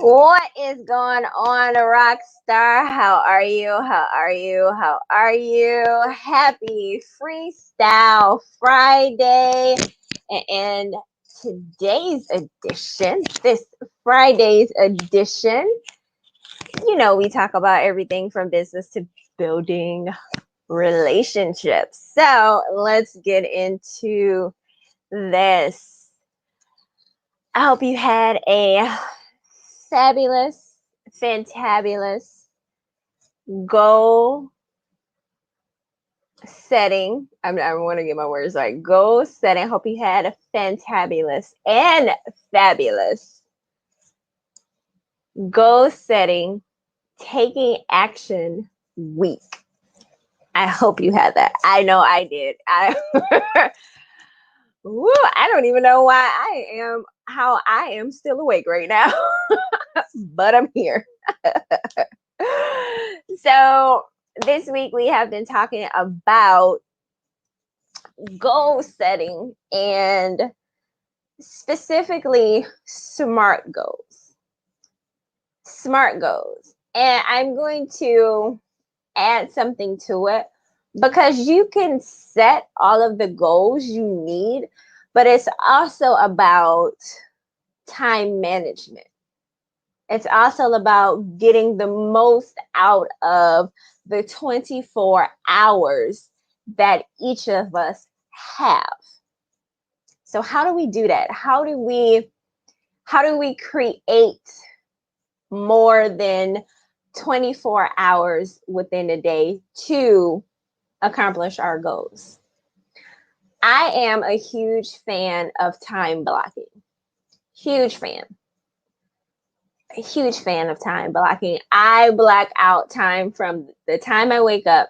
What is going on, Rockstar? How are you? How are you? How are you? Happy Freestyle Friday. And today's edition, this Friday's edition, we talk about everything from business to building relationships. So let's get into this. I hope you had a fabulous, fantabulous goal setting. I want to get my words right. Goal setting. Hope you had a fantabulous and fabulous goal setting, taking action week. I hope you had that. I know I did. I don't even know why how I am still awake right now, but I'm here. So this week we have been talking about goal setting and specifically SMART goals. SMART goals. And I'm going to add something to it because you can set all of the goals you need, but it's also about time management. It's also about getting the most out of the 24 hours that each of us have. So how do we do that? How do we create more than 24 hours within a day to accomplish our goals? I am a huge fan of time blocking. Huge fan. A huge fan of time blocking. I black out time from the time I wake up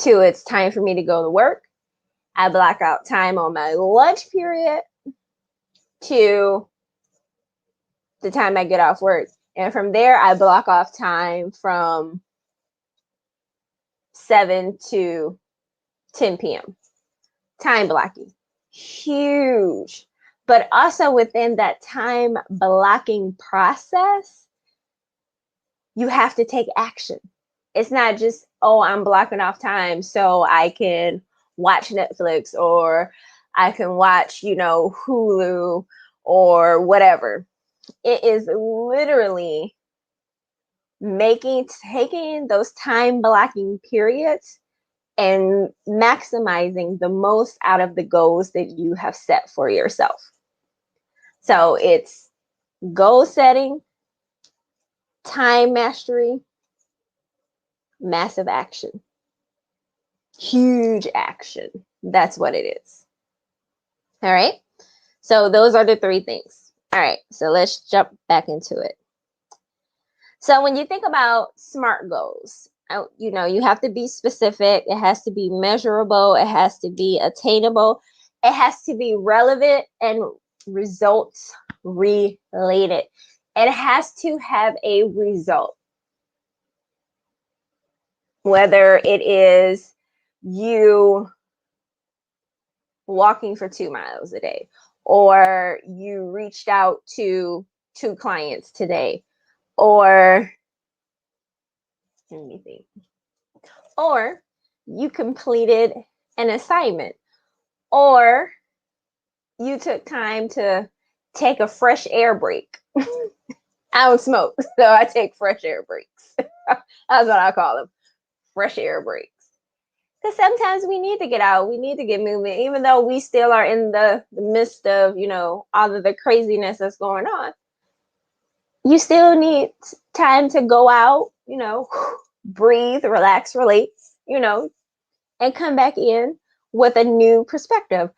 to it's time for me to go to work. I block out time on my lunch period to the time I get off work. And from there, I block off time from 7 to 10 p.m. Time blocking. Huge. But also within that time blocking process, you have to take action. It's not just, oh, I'm blocking off time so I can watch Netflix or I can watch, Hulu or whatever. It is literally taking those time blocking periods and maximizing the most out of the goals that you have set for yourself. So it's goal setting, time mastery, massive action, huge action. That's what it is. All right. So those are the three things. All right. So let's jump back into it. So when you think about SMART goals, you have to be specific. It has to be measurable. It has to be attainable. It has to be relevant and results related. It has to have a result. Whether it is you walking for 2 miles a day, or you reached out to 2 clients today, or let me think, or you completed an assignment, or you took time to take a fresh air break. I don't smoke, so I take fresh air breaks. That's what I call them, fresh air breaks. Because sometimes we need to get out, we need to get moving, even though we still are in the midst of, all of the craziness that's going on. You still need time to go out, breathe, relax, relate, and come back in with a new perspective.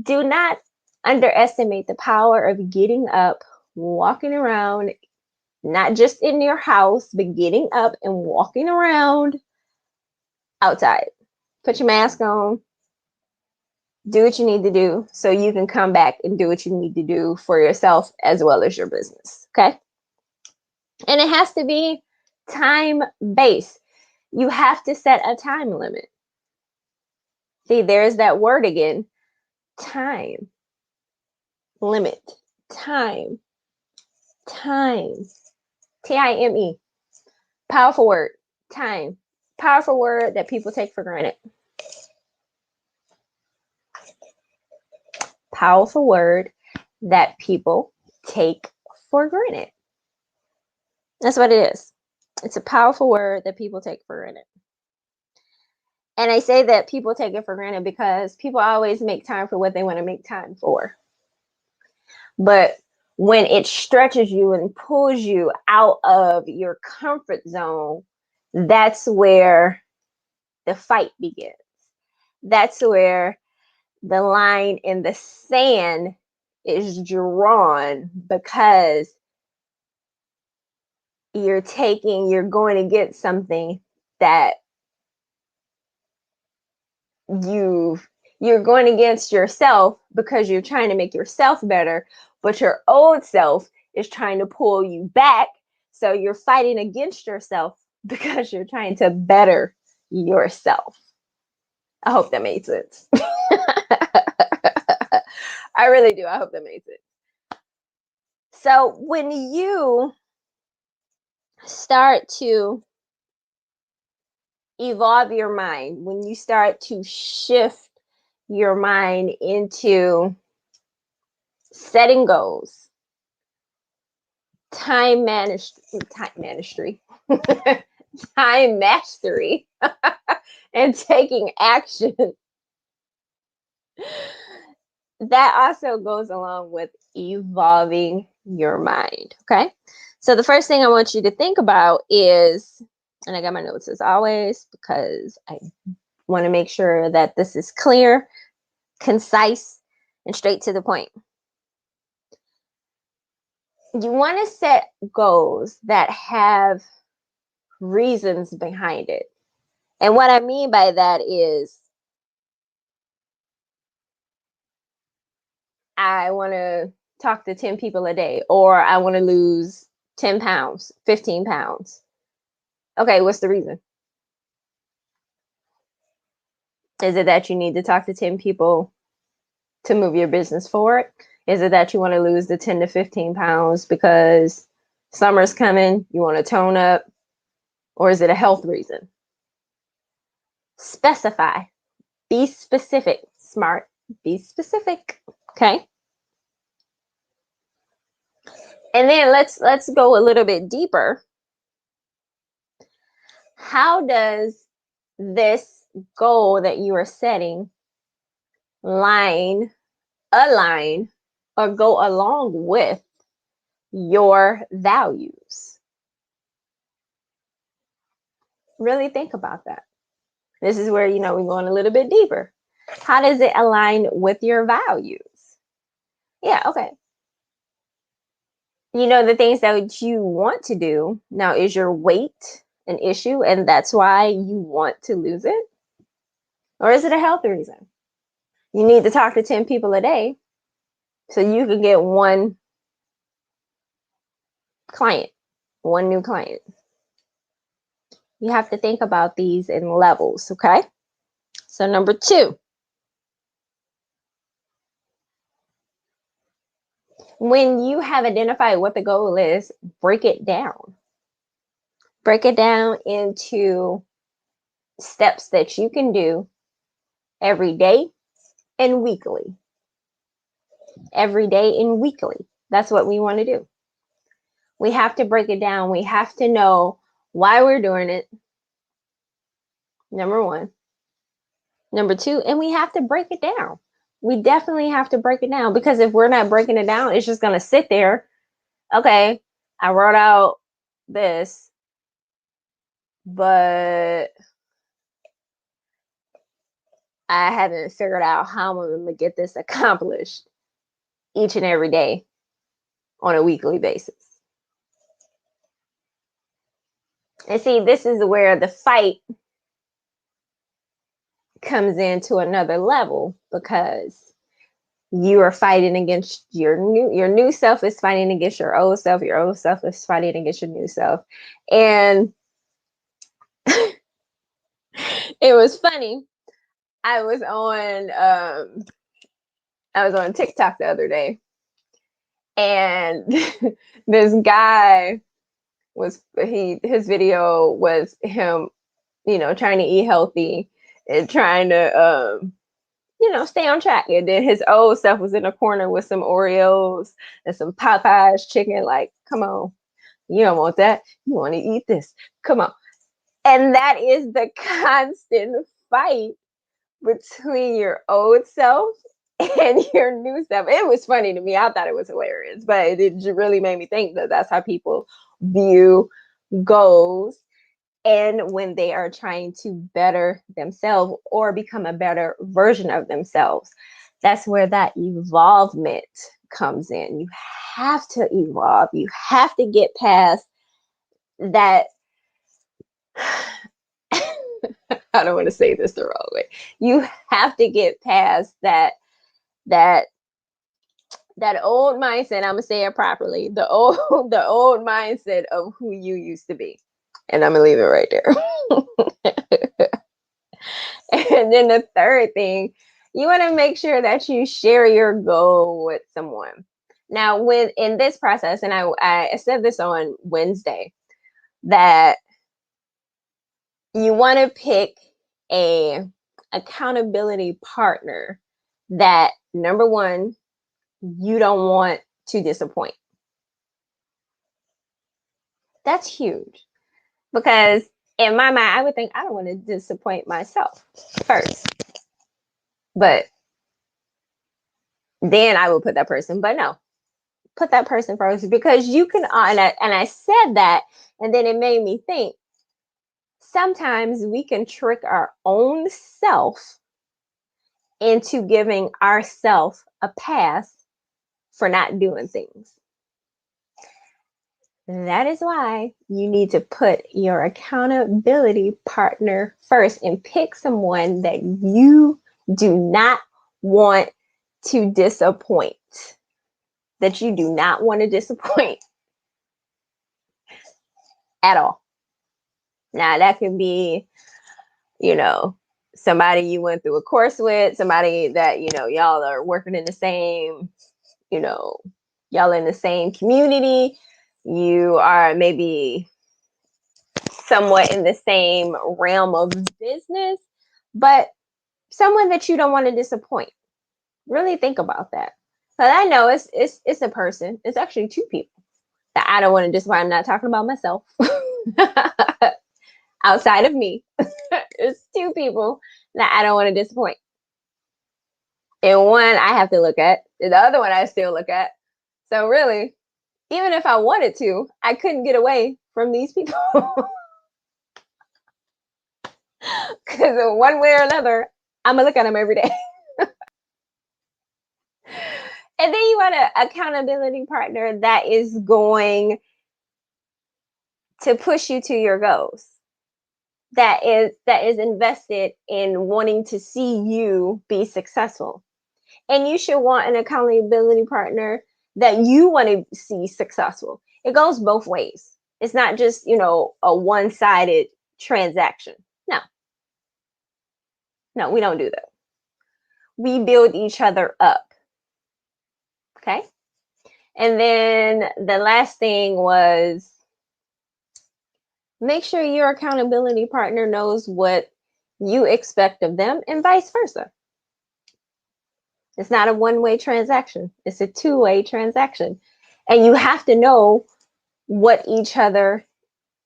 Do not underestimate the power of getting up, walking around, not just in your house, but getting up and walking around outside. Put your mask on, do what you need to do so you can come back and do what you need to do for yourself as well as your business. Okay. And it has to be time based. You have to set a time limit. See, there's that word again, time limit, time. Time. Time. Powerful word. Time. Powerful word that people take for granted. Powerful word that people take for granted. That's what it is. It's a powerful word that people take for granted. And I say that people take it for granted because people always make time for what they want to make time for. But when it stretches you and pulls you out of your comfort zone, that's where the fight begins. That's where the line in the sand is drawn, because you're going to get something that you're going against yourself because you're trying to make yourself better, but your old self is trying to pull you back. So you're fighting against yourself because you're trying to better yourself. I hope that made sense. I really do. I hope that made sense. So when you start to evolve your mind, when you start to shift your mind into setting goals, time mastery, time mastery, and taking action, that also goes along with evolving your mind. Okay. So the first thing I want you to think about is, and I got my notes as always because I want to make sure that this is clear, concise, and straight to the point. You want to set goals that have reasons behind it. And what I mean by that is, I want to talk to 10 people a day, or I want to lose 10 pounds, 15 pounds. Okay, what's the reason? Is it that you need to talk to 10 people to move your business forward? Is it that you want to lose the 10 to 15 pounds because summer's coming, you want to tone up? Or is it a health reason? Specify. Be specific. Smart. Be specific. Okay. And then let's go a little bit deeper. How does this goal that you are setting align, or go along with your values? Really think about that. This is where, we're going a little bit deeper. How does it align with your values? Yeah, okay. The things that you want to do. Now, is your weight an issue and that's why you want to lose it? Or is it a health reason? You need to talk to 10 people a day so you can get one new client. You have to think about these in levels, okay? So number 2, when you have identified what the goal is, break it down. Break it down into steps that you can do every day and weekly. Every day and weekly. That's what we want to do. We have to break it down. We have to know why we're doing it. Number 1. Number 2, and we have to break it down. We definitely have to break it down, because if we're not breaking it down, it's just going to sit there. Okay, I wrote out this, but I haven't figured out how I'm going to get this accomplished each and every day on a weekly basis. And see, this is where the fight comes into another level, because you are fighting against your new self is fighting against your old self is fighting against your new self. And it was funny. I was on TikTok the other day, And this guy his video was him, trying to eat healthy and trying to stay on track. And then his old self was in a corner with some Oreos and some Popeyes chicken. Like, come on, you don't want that. You want to eat this. Come on. And that is the constant fight between your old self and your new self. It was funny to me. I thought it was hilarious, but it really made me think that that's how people view goals. And when they are trying to better themselves or become a better version of themselves, that's where that evolvement comes in. You have to evolve. You have to get past that. I don't want to say this the wrong way. You have to get past that old mindset. I'm gonna say it properly. The old mindset of who you used to be. And I'm gonna leave it right there. And then the third thing, you want to make sure that you share your goal with someone. Now, in this process, and I said this on Wednesday, that you want to pick a accountability partner that, number one, you don't want to disappoint. That's huge, because in my mind, I would think I don't want to disappoint myself first, but then I would put that person. But no, put that person first, because you can. And I said that, and then it made me think. Sometimes we can trick our own self into giving ourselves a pass for not doing things. That is why you need to put your accountability partner first and pick someone that you do not want to disappoint. That you do not want to disappoint at all. Now, that can be, somebody you went through a course with, somebody that, y'all are working in the same, y'all in the same community. You are maybe somewhat in the same realm of business, but someone that you don't want to disappoint. Really think about that. But I know it's a person. It's actually two people that I don't want to disappoint. I'm not talking about myself. Outside of me, it's two people that I don't want to disappoint. And one I have to look at, the other one I still look at. So really, even if I wanted to, I couldn't get away from these people. Because one way or another, I'm going to look at them every day. And then you want an accountability partner that is going to push you to your goals. That is invested in wanting to see you be successful. And you should want an accountability partner that you want to see successful. It goes both ways. It's not just, a one-sided transaction. No, we don't do that. We build each other up. Okay. And then the last thing was, make sure your accountability partner knows what you expect of them and vice versa. It's not a one-way transaction. It's a two-way transaction. And you have to know what each other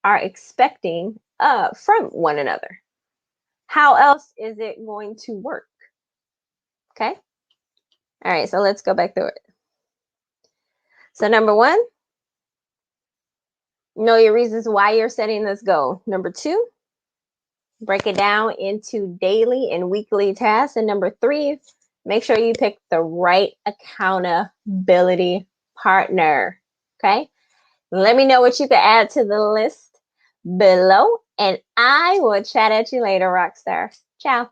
are expecting from one another. How else is it going to work? Okay. All right. So let's go back through it. So number one, know your reasons why you're setting this goal. Number two, break it down into daily and weekly tasks. And number three, make sure you pick the right accountability partner. Okay. Let me know what you can add to the list below, and I will chat at you later, Rockstar. Ciao.